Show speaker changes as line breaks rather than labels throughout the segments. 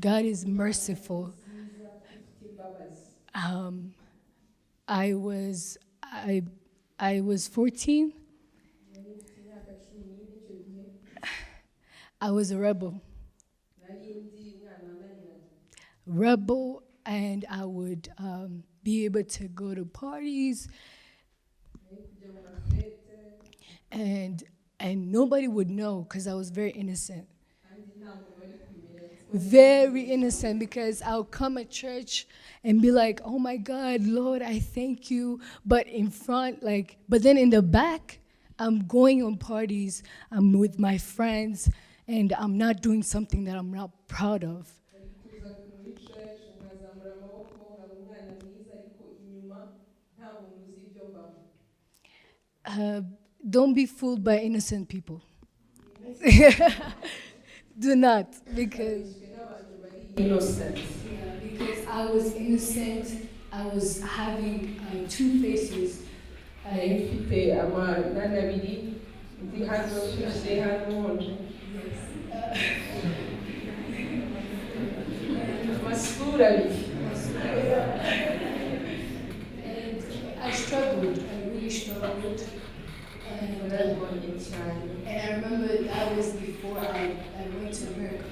God is merciful. Um, I was I I was 14. I was a rebel, and I would be able to go to parties, and nobody would know because I was very innocent. Very innocent, because I'll come at church and be like, oh my God, Lord, I thank you. But in front, but then in the back, I'm going on parties, I'm with my friends, and I'm not doing something that I'm not proud of. Uh, don't be fooled by innocent people. Do not, because innocent. Yeah, because I was innocent. I was having two faces. Mfite amanani abiri, ndi hano nshyushye hano nkonje. Amasura abiri. And I struggled. I really struggled. And I remember that was before I went to America.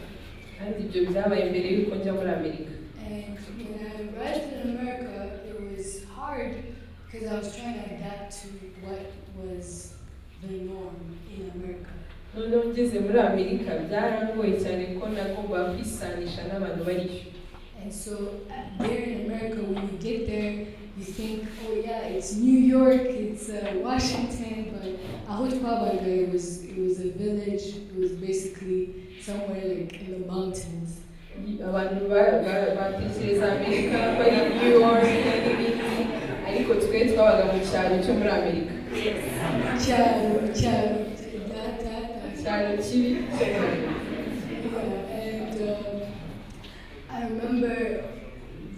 And when I arrived in America, it was hard because I was trying to adapt to what was the norm in America. And so there in America, when you get there, you think, oh yeah, it's New York, it's Washington, but Ahotpabaga, it was a village. It was basically somewhere like in the mountains. Abantu batekereza Amerika bari New York n'ibindi, ariko twe twabaga mu cyaro cyo muri Amerika. Cyaro kibi. And I remember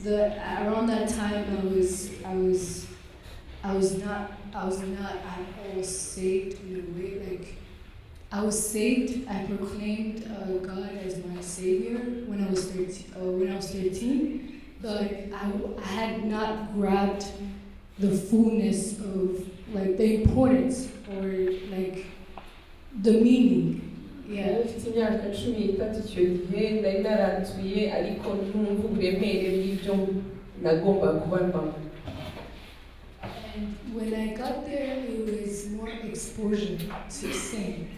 around that time I was not at all saved in a way. Like, I was saved. I proclaimed God as my savior when I was 13, but I had not grabbed the fullness of like the importance or like the meaning. Yeah. And when I got there, it was more exposure to sin.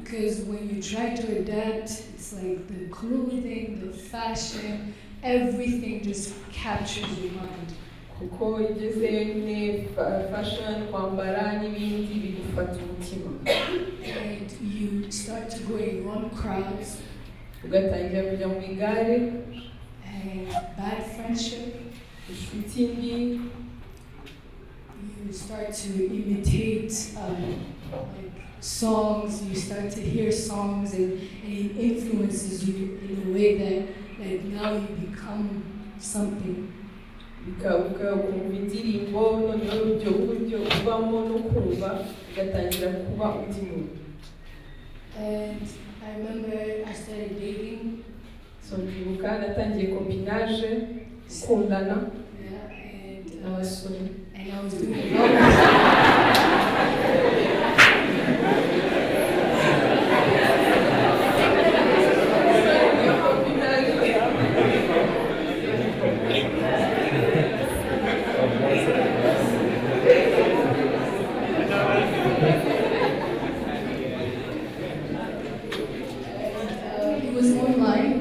Because when you try to adapt, it's like the clothing, the fashion, everything just captures your mind. And you start to go in wrong crowds, and bad friendship. You start to imitate like songs. You start to hear songs, and it influences you in a way that like now you become something. And I remember I started dating. So natangiye copinage, kundana. And I was doing a it was online.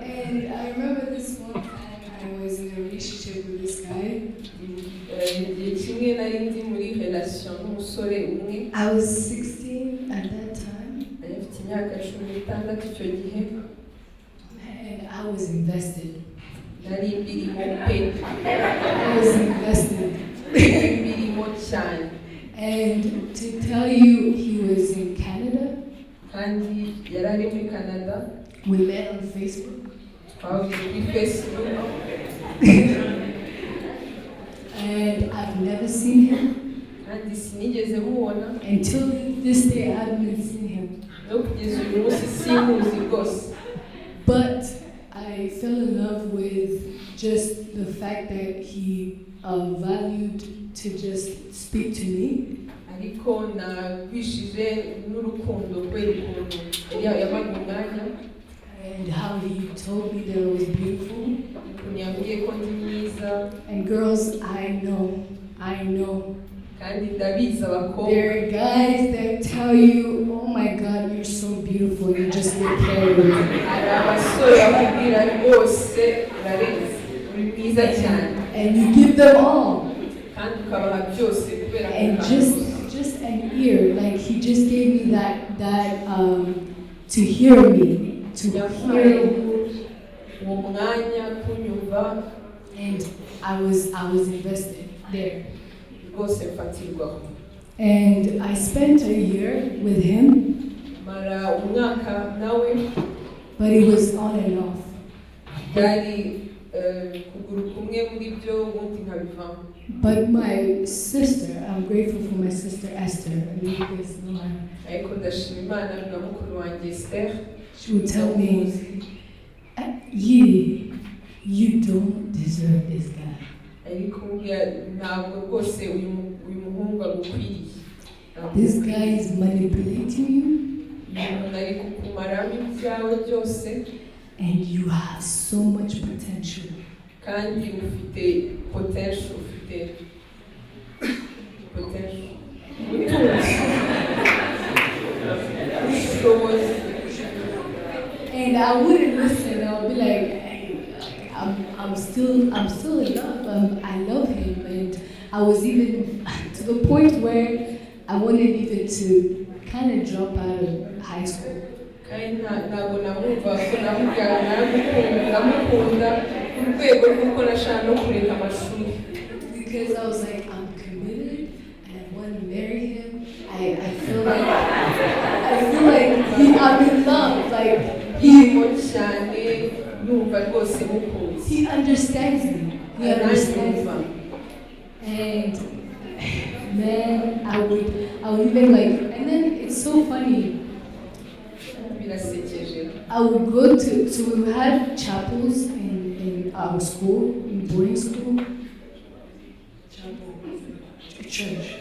And I remember this one time I was in a relationship with this guy. I was 16 at that time. And I was invested. I was invested. And to tell you, he was in Canada. We met on Facebook. And I've never seen him. Until this day, I haven't seen him. But I fell in love with just the fact that he valued to just speak to me. And how he told me that I was beautiful. And girls, I know. There are guys that tell you, oh my God, you're so beautiful, you just get carried away. And you give them all. And just an ear, like he just gave me that to hear me, to hear. And I was invested there. And I spent a year with him, but it was on and off. But my sister, I'm grateful for my sister Esther. She would tell me, you don't deserve this guy. This guy is manipulating you, and you have so much potential. And I wouldn't listen. I would be like, I'm still in love. I love him, and I was even to the point where I wanted even to kind of drop out of high school. Because I was like, I'm committed and I want to marry him. I feel like I'm in love. Like he understands me. And man, I would even like, and then it's so funny. I would go to, so we had chapels in our school, in boarding school. Church.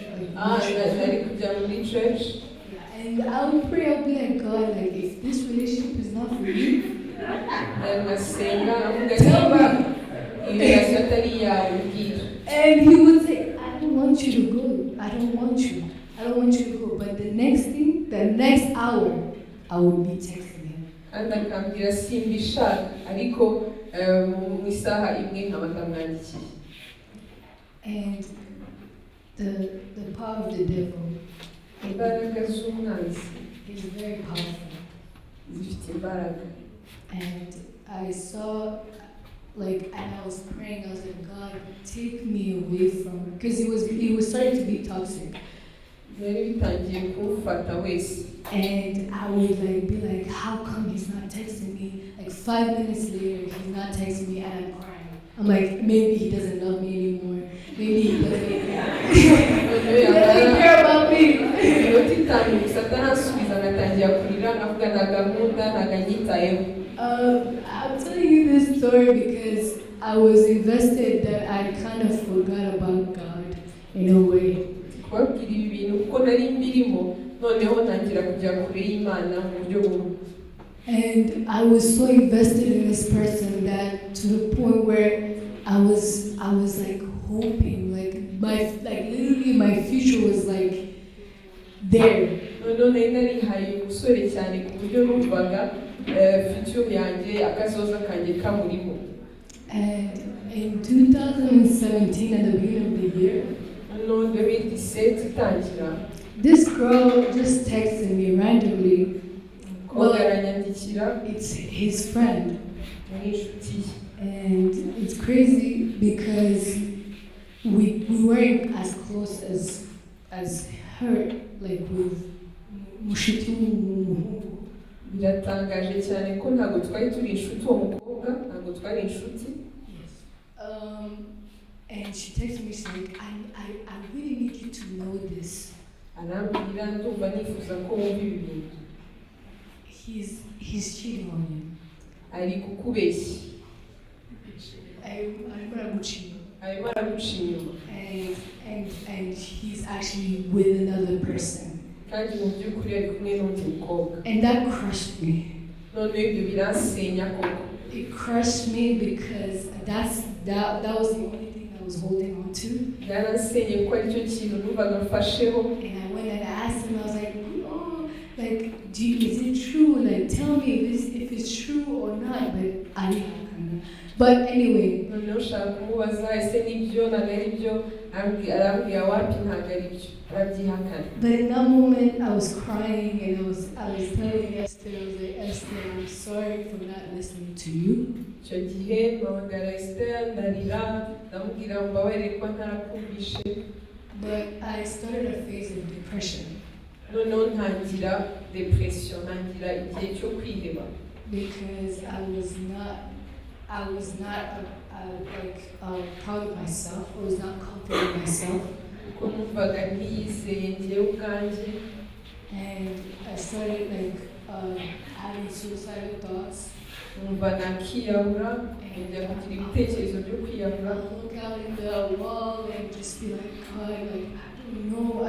And I would pray, I'll be like, God, like, if this relationship is not for you, tell me. And he would say, I don't want you to go. I don't want you to go. But the next hour, I would be texting him. And the power of the devil is very powerful. And I saw, like, and I was praying, I was like, God, take me away from, because it was starting to be toxic. And I would like be like, how come he's not texting me? Like 5 minutes later, he's not texting me and I'm crying. I'm like, maybe he doesn't love me anymore. Maybe he doesn't care about me. I'm telling you this story because I was invested that I kind of forgot about God in a way. And I was so invested in this person that to the point where I was like hoping, like literally my future was like there. And in 2017, at the beginning of the year, this girl just texted me randomly. Well, it's his friend. And it's crazy because we weren't as close as her, like with mushiki w'umuhungu.
Biratangaje cyane ko ntago twari turi inshuti uwo mukobwa ntago twari inshuti.
And she texted me, she's like, I really need you to know this.
arambwira ndumva nifuza ko wumva ibi bintu.
He's cheating on you.
Ari kukubeshya. Arimo araguca inyuma.
And he's actually with another person.
Kandi mu by'ukuri ari kumwe n'undi mukobwa.
And that crushed me.
None ibyo biransenya koko.
It crushed me because that was the only thing I was holding on to.
Byaransenye ko aricyo kintu numvaga mfasheho.
And I went and I asked him, I was like, oh, like, is it true? Like, tell me if it's true or not. But anyway.
Noneho ushaka kumubaza ese nibyo ntabwo ari byo, arambwira wapi ntabwo ari byo, arabyihakana.
But in that moment I was crying and I was telling Esther, I was like, Esther, I'm sorry for not listening to you.
Icyo gihe mpamagara Esther ndarira ndamubwira mbabarire ko ntarakumvishe.
But I started a phase of depression.
Noneho ntangira depression, ntangira igihe cyo kwiheba.
Because I was not proud of myself. I was not confident in myself. And I started having suicidal thoughts. And I look out in the wall and just be like, God, I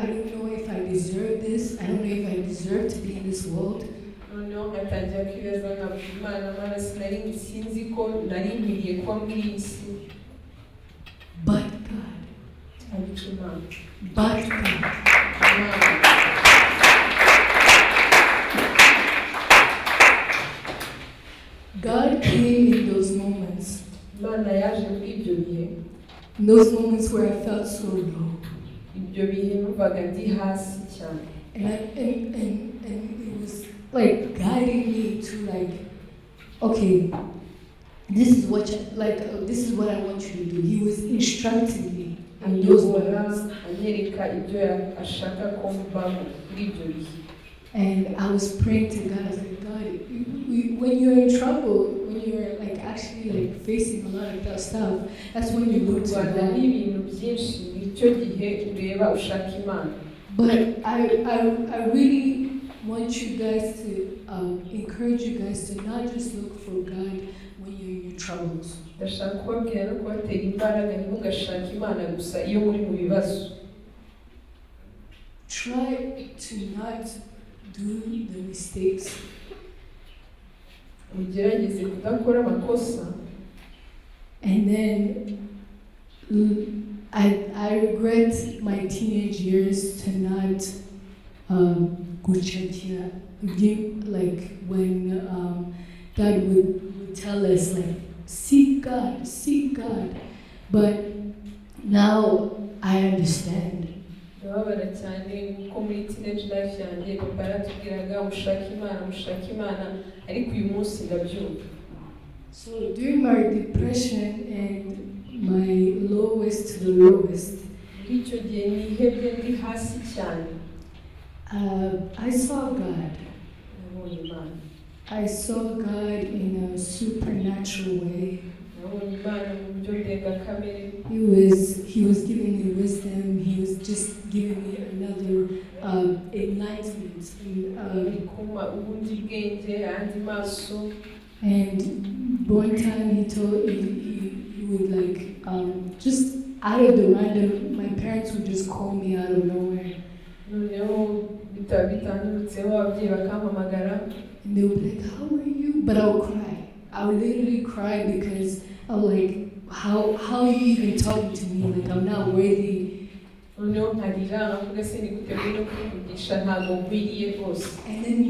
don't know if I deserve this. I don't know if I deserve to be in this world. But God came in those moments. In those moments where I felt so low. And it was like guiding me to okay, this is what I want you to do. He was instructing me in those moments. And I was praying to God. I was like, God, when you're in trouble, when you're actually facing a lot of that stuff, that's when you look to God. But I really want you guys to encourage you guys to not just look for God when you're in your troubles. Try to not do the mistakes. And then I regret my teenage years to not go church here. When God would tell us seek God. But now I understand. So during my depression and my lowest to the lowest, I saw God. I saw God in a supernatural way. He was giving me wisdom. He was just giving me another enlightenment. And one time he would just out of the random, my parents would just call me out of nowhere. And they would be like, how are you? But I would cry. I would literally cry because I was like, how are you even talking to me? I'm not worthy. And then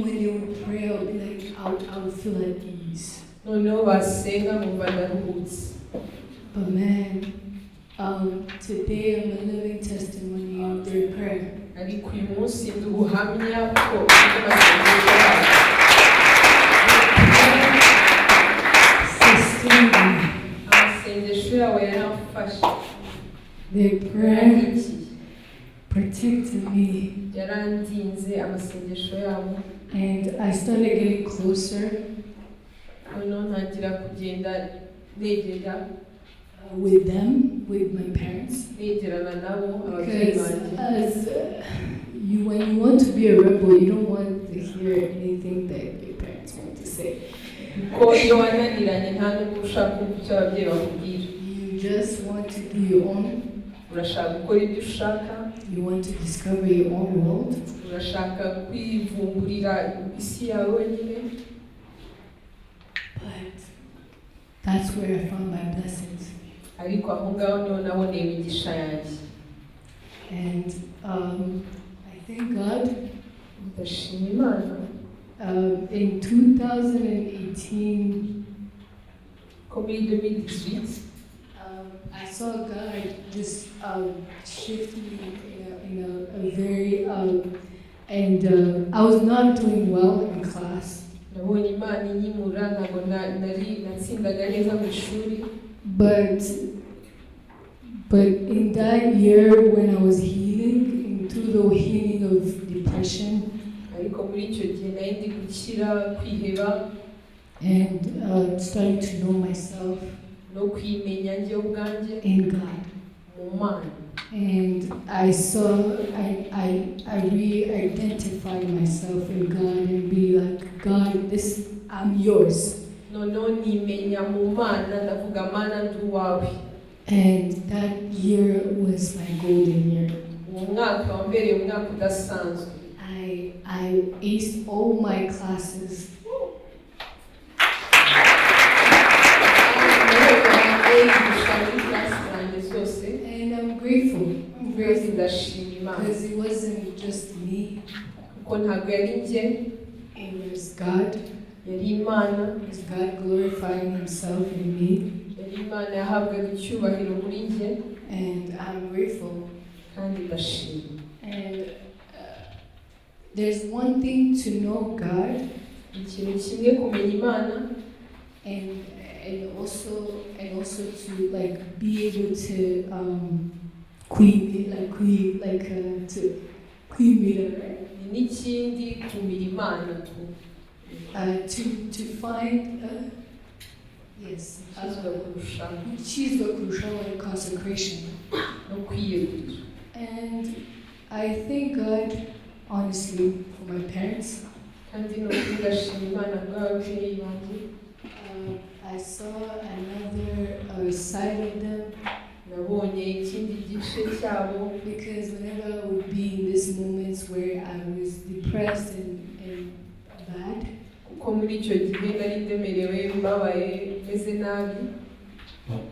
when they would pray, I would be like, I would feel at ease. But man, today I'm a living testimony of their prayer. Their prayer protected me. And I started getting closer with them. with my parents.
negerana nabo ababyeyi
Because
banjye
when you want to be a rebel, you don't want to hear anything that your parents want to say.
kuko iyo wananiranye nta n'ubwo ushaka kumva icyo ababyeyi bakubwira.
You just want to do your own.
Urashaka gukora ibyo ushaka.
You want to discover your own world.
Urashaka kwivumburira isi yawe wenyine.
But that's where I found my blessings.
Ariko aho ngaho niho naboneye imigisha yanjye.
And I thank God.
Ndashima Imana.
In 2018,
ko muri 2018,
I saw God just shift me in a very and I was not doing well in class.
nabonye Imana inyimura ntabwo natsindaga neza mu ishuri.
But in that year when I was healing, into the healing of depression,
ariko muri icyo gihe nari ndi gukira kwiheba
and starting to know myself
no kwimenya njye ubwanjye
in God.
mu Mana.
And I re-identified myself in God and be like, God, I'm yours.
noneho nimenya mu Mana ndavuga Mana ndi uwawe.
And that year was my golden year.
uwo mwaka wambereye umwaka udasanzwe.
I aced all my classes. And I'm grateful. Because it wasn't just me. It was God. It was God glorifying Himself in me. And I'm grateful. And there's one thing to know God. And also to like be able to to find consecration. And I thank God honestly for my parents. I saw another side of them. Because whenever I would be in these moments where I was depressed and bad,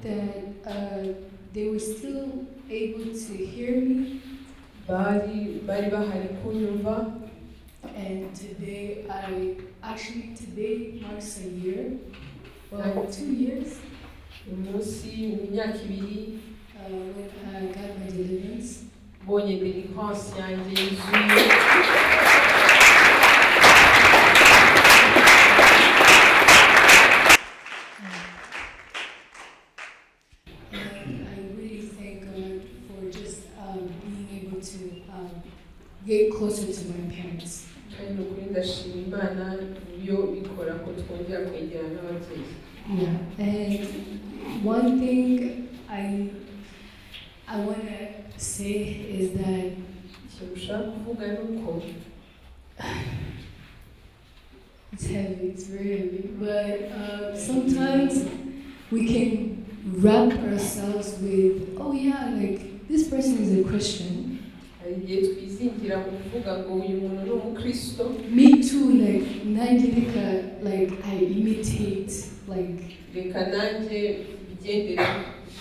that they were still able to hear me. And today marks a year, well, 2 years, when I got my deliverance. And I really thank God for just being able to get closer to my parents. Yeah, and one thing I want to say is that it's heavy, it's very heavy, but sometimes we can wrap ourselves with, oh yeah, like this person is a Christian. Me too, like I imitate, like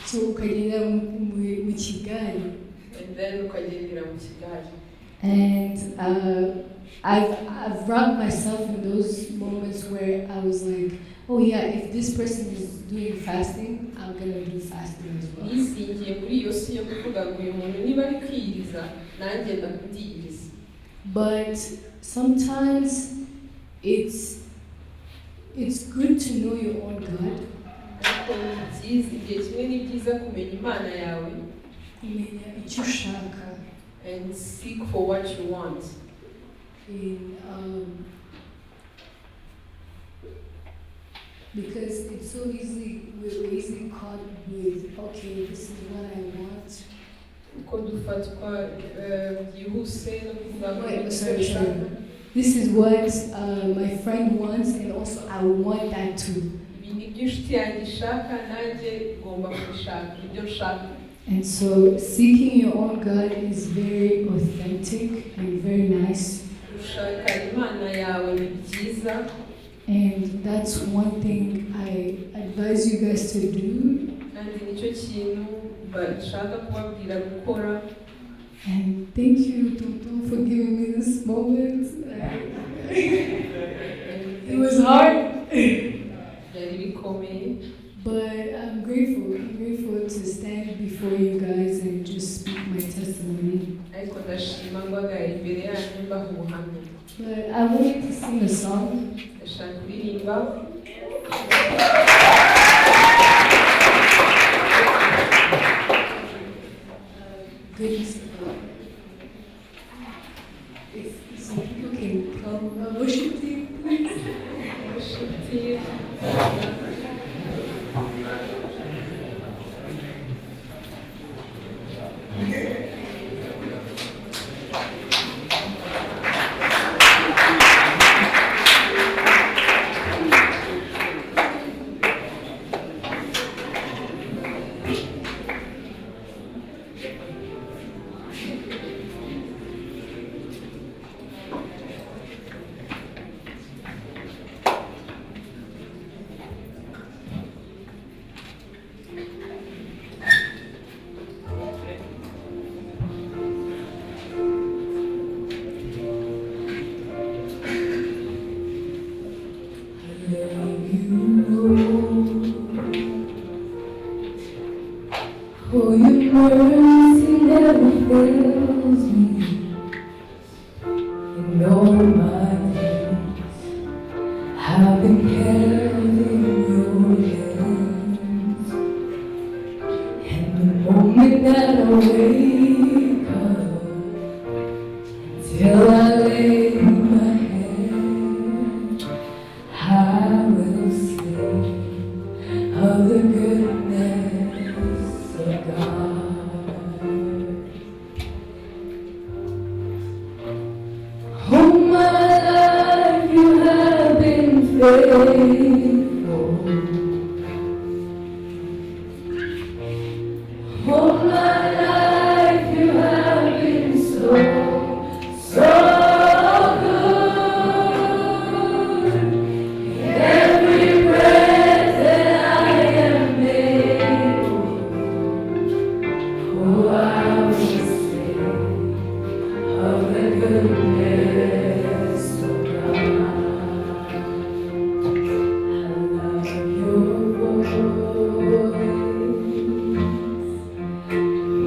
so ukagenda mu Kigali. And I've wrapped myself in those moments where I was like, oh yeah, if this person is doing fasting, I'm gonna do fasting as well. But sometimes it's good to know your own God.
And seek for what you want.
because it's so easy, we're easily caught with, okay, this is what I want.
Uko dufatwa byihuse no kuvuga ngo
Wait,
icyo
sorry.
ushaka.
This is what my friend wants, and also I want that too.
Ibi ni byo inshuti yanjye ishaka nanjye ngomba kubishaka ibyo nshaka.
And so seeking your own God is very authentic and very nice.
Gushaka Imana yawe ni byiza.
And that's one thing I advise you guys to do.
Kandi nicyo kintu bashaka kubabwira gukora.
And thank you, Tonton, for giving me this moment. It was hard.
Byari bikomeye.
But I'm grateful. I'm grateful to stand before you guys and just speak my testimony.
Ariko ndashima guhagarara imbere yanyu mbaha ubuhamya.
But I wanted to sing a song.
Ndashaka kuririmba.
Goodness. If some people can come worship team, please.
Worship team.
For your mercy never fails me. In all my days, I've been held in your hands. And the moment that I wake up, till I lay my head, I will sing of the goodness of God. All my life you have been faithful. All my life you have been so, so good. Every breath that I am able, oh, I will sing of the goodness of God. I love your voice.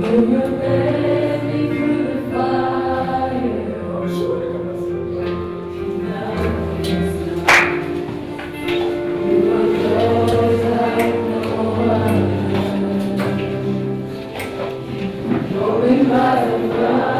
When you led me through the fire, you are close like no other. Knowing by the blood.